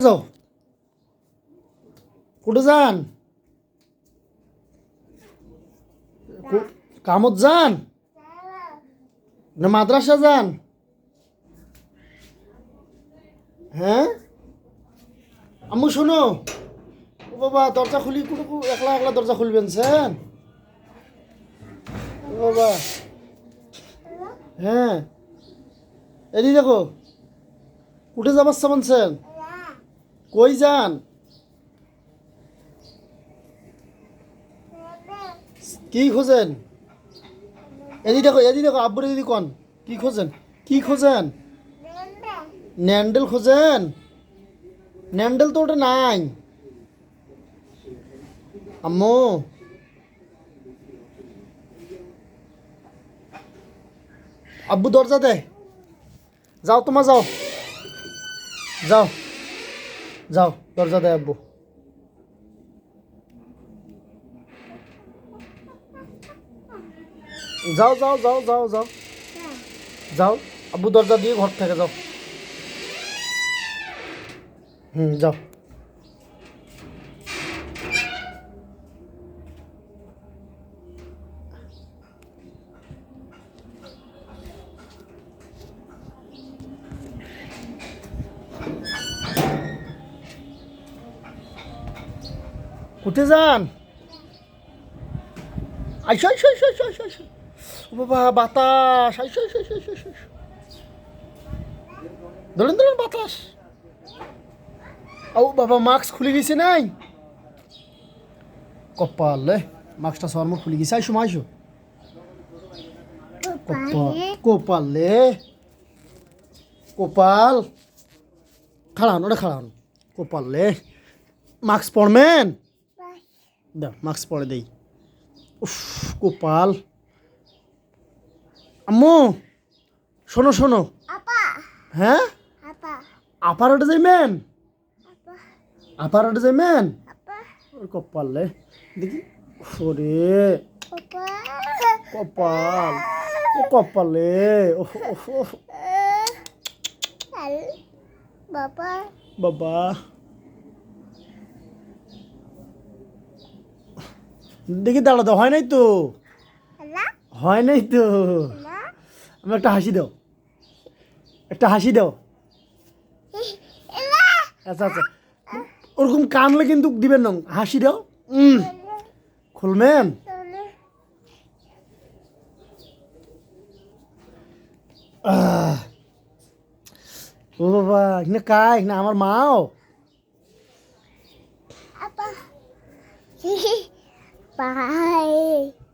যাও কুঠে যান কামত যান না মাদ্রাসা যান হ্যাঁ আম্মু শোনো ও বাবা দরজা খুলি কুটু একলা একলা দরজা খুলবেন স্যার ও বাবা হ্যাঁ এদিকে দেখো উঠে যাবার সামান স্যার কই যান কি খোঁজেন এদিকে দেখো আব্বুর এদিকে কন কি খোঁজেন কি খোঁজেন ন্যান্ডেল খোঁজেন ন্যান্ডেল তো ওটা নাই আম্মু আব্বু দরজা দে যাও তোমার যাও যাও যাও দরজা দে আব্বু যাও যাও যাও যাও যাও যাও আব্বু দরজা দিয়ে ঘর থেকে যাও যাও উঠে যান আইসো আইসো আইসো আইসো আইসো আইসো ও বাবা বাতাস আইসো আইসো আইসো আইসো আইসো ধরেন ধরেন বাতাস ও বাবা মাস্ক খুলে গেছে নাই কপালে মাস্কটা সবার মুখ খুলে গেছে আইসো মা আইসো কপালে কপাল খাড়ান ওটা খাড়ান কপালে মাস্ক পরবেন দাও মাস্ক পরে দেই উফ কপাল আম্মু শোনো শোনো হ্যাঁ আপার ওটা যাইবেন আপার ওটা যাইবেন ওর কপালে দেখি ওরে কপাল ও কপালে বাবা বাবা দেখি দাঁড়াতো হয় নাই তো হয় নাই তো আমি একটা হাসি দাও একটা হাসি দাও আচ্ছা আচ্ছা ওরকম কানলে কিন্তু দিবেন না হাসি দাও খুলবেন ও বাবা এখানে কায় এখানে আমার মাও Bye.